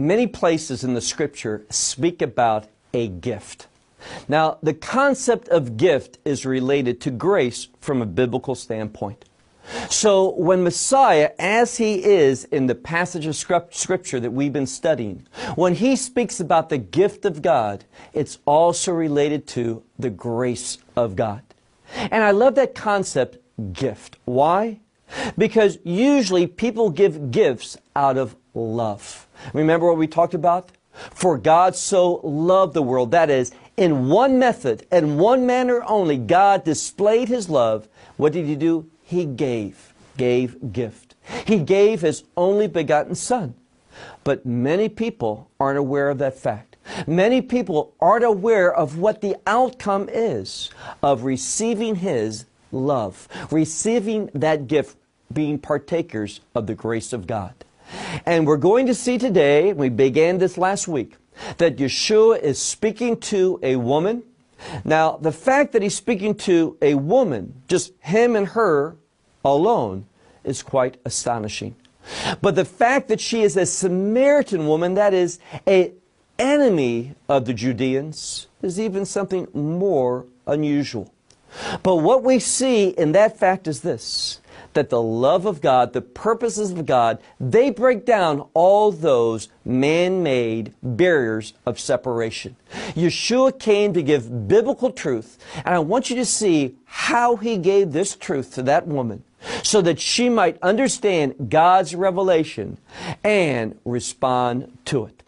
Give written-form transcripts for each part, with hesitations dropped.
Many places in the Scripture speak about a gift. Now, the concept of gift is related to grace from a biblical standpoint. So when Messiah, as He is in the passage of Scripture that we've been studying, when He speaks about the gift of God, it's also related to the grace of God. And I love that concept, gift. Why? Because usually people give gifts out of love. Remember what we talked about? For God so loved the world. That is, in one method and one manner only, God displayed His love. What did He do? He gave gift. He gave His only begotten Son. But many people aren't aware of that fact. Many people aren't aware of what the outcome is of receiving His love, receiving that gift, being partakers of the grace of God. And we're going to see today, we began this last week, that Yeshua is speaking to a woman. Now, the fact that He's speaking to a woman, just Him and her alone, is quite astonishing. But the fact that she is a Samaritan woman, that is an enemy of the Judeans, is even something more unusual. But what we see in that fact is this, that the love of God, the purposes of God, they break down all those man-made barriers of separation. Yeshua came to give biblical truth, and I want you to see how He gave this truth to that woman so that she might understand God's revelation and respond to it.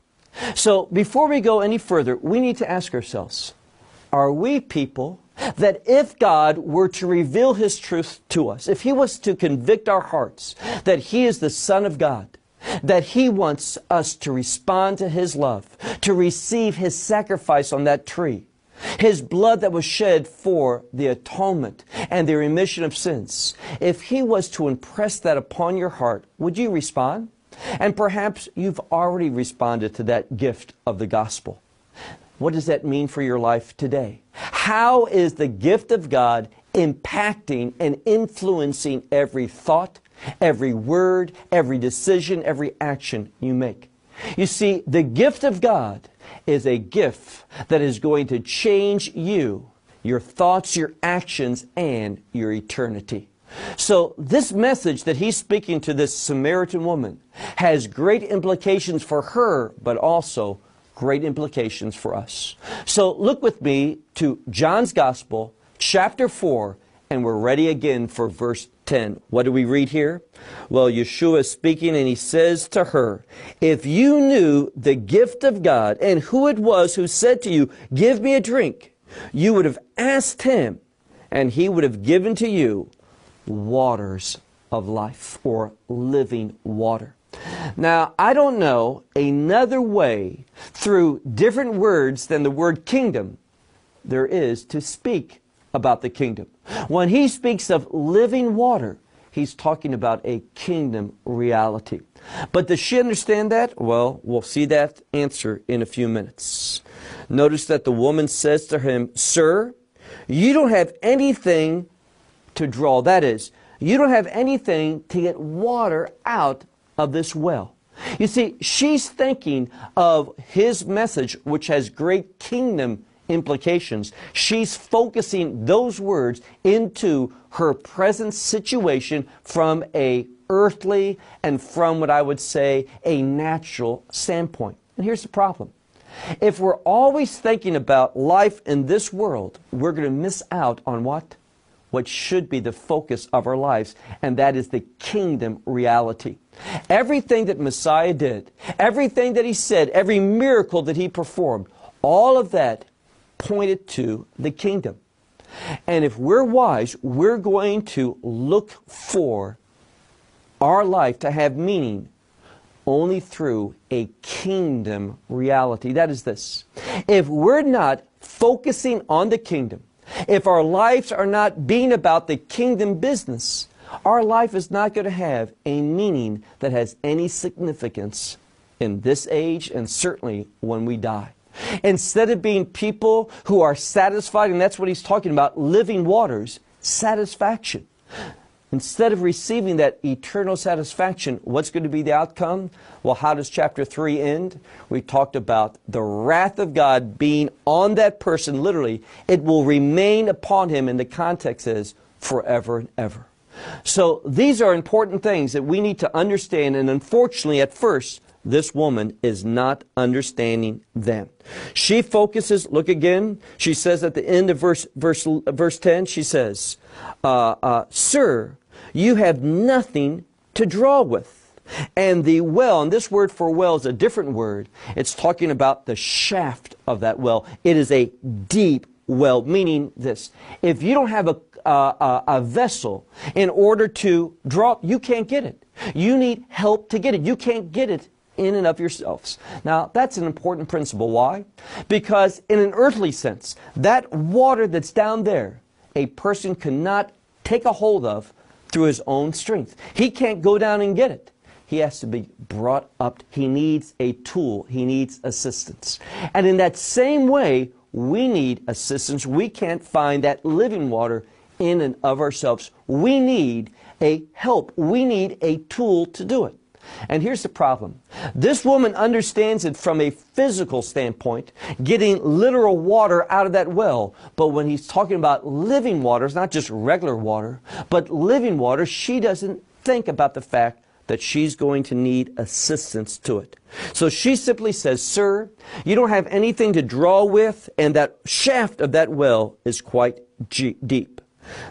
So before we go any further, we need to ask ourselves, are we people that if God were to reveal His truth to us, if He was to convict our hearts that He is the Son of God, that He wants us to respond to His love, to receive His sacrifice on that tree, His blood that was shed for the atonement and the remission of sins, if He was to impress that upon your heart, would you respond? And perhaps you've already responded to that gift of the gospel. What does that mean for your life today? How is the gift of God impacting and influencing every thought, every word, every decision, every action you make? You see, the gift of God is a gift that is going to change you, your thoughts, your actions, and your eternity. So this message that He's speaking to this Samaritan woman has great implications for her, but also great implications for us. So look with me to John's Gospel, chapter 4, and we're ready again for verse 10. What do we read here? Well, Yeshua is speaking, and He says to her, "If you knew the gift of God and who it was who said to you, 'Give me a drink,' you would have asked Him, and He would have given to you waters of life," or living water. Now, I don't know another way through different words than the word kingdom there is to speak about the kingdom. When He speaks of living water, He's talking about a kingdom reality. But does she understand that? Well, we'll see that answer in a few minutes. Notice that the woman says to Him, "Sir, you don't have anything to draw." That is, you don't have anything to get water out of this well. You see, she's thinking of His message, which has great kingdom implications. She's focusing those words into her present situation from a earthly and from what I would say a natural standpoint. And here's the problem. If we're always thinking about life in this world, we're going to miss out on what? What should be the focus of our lives, and that is the kingdom reality. Everything that Messiah did, everything that He said, every miracle that He performed, all of that pointed to the kingdom. And if we're wise, we're going to look for our life to have meaning only through a kingdom reality. That is this. If we're not focusing on the kingdom, if our lives are not being about the kingdom business, our life is not going to have a meaning that has any significance in this age and certainly when we die. Instead of being people who are satisfied, and that's what He's talking about, living waters, satisfaction. instead of receiving that eternal satisfaction, what's going to be the outcome? Well, how does chapter 3 end? We talked about the wrath of God being on that person, literally. It will remain upon him, and the context is forever and ever. So these are important things that we need to understand, and unfortunately, at first, this woman is not understanding them. She focuses, look again, she says at the end of verse 10, she says, Sir, you have nothing to draw with. And the well, and this word for well is a different word. It's talking about the shaft of that well. It is a deep well, meaning this. If you don't have a vessel in order to draw, you can't get it. You need help to get it. You can't get it in and of yourselves. Now, that's an important principle. Why? Because in an earthly sense, that water that's down there, a person cannot take a hold of through his own strength. He can't go down and get it. He has to be brought up. He needs a tool. He needs assistance. And in that same way, we need assistance. We can't find that living water in and of ourselves. We need a help. We need a tool to do it. And here's the problem. This woman understands it from a physical standpoint, getting literal water out of that well. But when he's talking about living water, it's not just regular water, but living water, she doesn't think about the fact that she's going to need assistance to it. So she simply says, Sir, you don't have anything to draw with, and that shaft of that well is quite deep.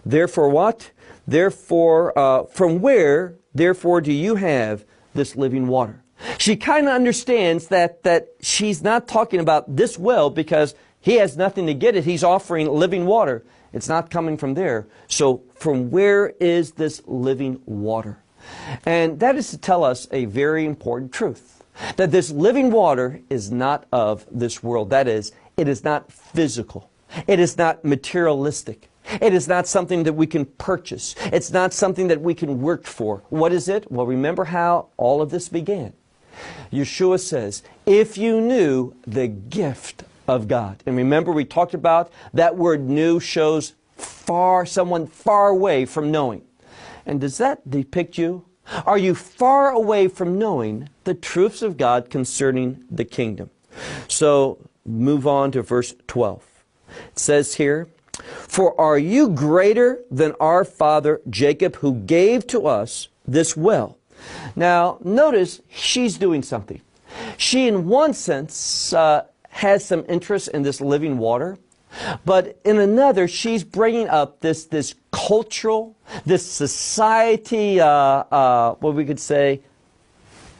Therefore what? Therefore, from where, therefore, do you have this living water? She kind of understands that she's not talking about this well because he has nothing to get it. He's offering living water. It's not coming from there. So from where is this living water? And that is to tell us a very important truth, that this living water is not of this world. That is, it is not physical. It is not materialistic. It is not something that we can purchase. It's not something that we can work for. What is it? Well, remember how all of this began. Yeshua says, if you knew the gift of God. And remember, we talked about that word knew shows someone far away from knowing. And does that depict you? Are you far away from knowing the truths of God concerning the kingdom? So move on to verse 12. It says here, For are you greater than our father Jacob, who gave to us this well? Now, notice she's doing something. She, in one sense, has some interest in this living water. But in another, she's bringing up this cultural, this society, what we could say,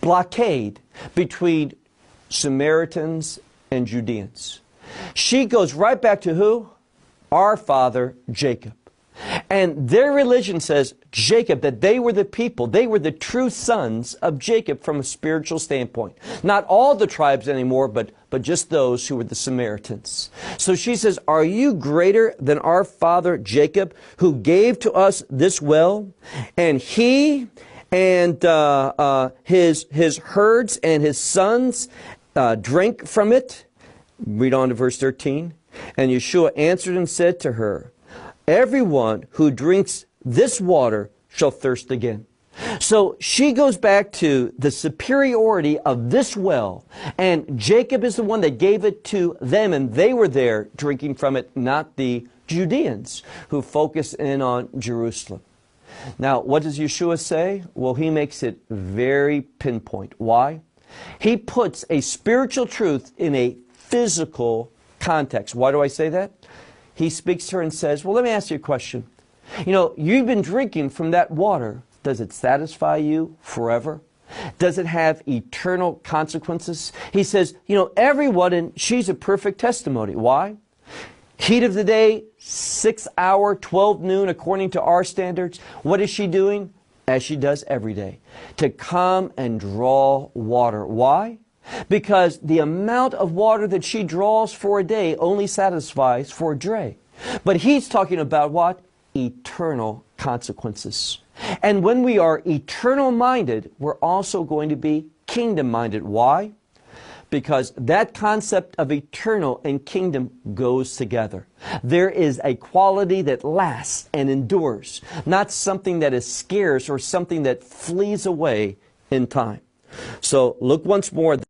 blockade between Samaritans and Judeans. She goes right back to who? Our father, Jacob. And their religion says, Jacob, that they were the people, they were the true sons of Jacob from a spiritual standpoint. Not all the tribes anymore, but just those who were the Samaritans. So she says, are you greater than our father Jacob, who gave to us this well? And he and his herds and his sons drink from it? Read on to verse 13. And Yeshua answered and said to her, everyone who drinks this water shall thirst again. So she goes back to the superiority of this well, and Jacob is the one that gave it to them, and they were there drinking from it, not the Judeans who focus in on Jerusalem. Now, what does Yeshua say? Well, he makes it very pinpoint. Why? He puts a spiritual truth in a physical context. Why do I say that? He speaks to her and says, well, let me ask you a question. You know, you've been drinking from that water. Does it satisfy you forever? Does it have eternal consequences? He says, you know, everyone, and she's a perfect testimony. Why? Heat of the day, 6 hour, 12 noon, according to our standards. What is she doing? As she does every day. To come and draw water. Why? Because the amount of water that she draws for a day only satisfies for a day. But he's talking about what? Eternal consequences. And when we are eternal minded, we're also going to be kingdom minded. Why? because that concept of eternal and kingdom goes together. There is a quality that lasts and endures, not something that is scarce or something that flees away in time. So look once more.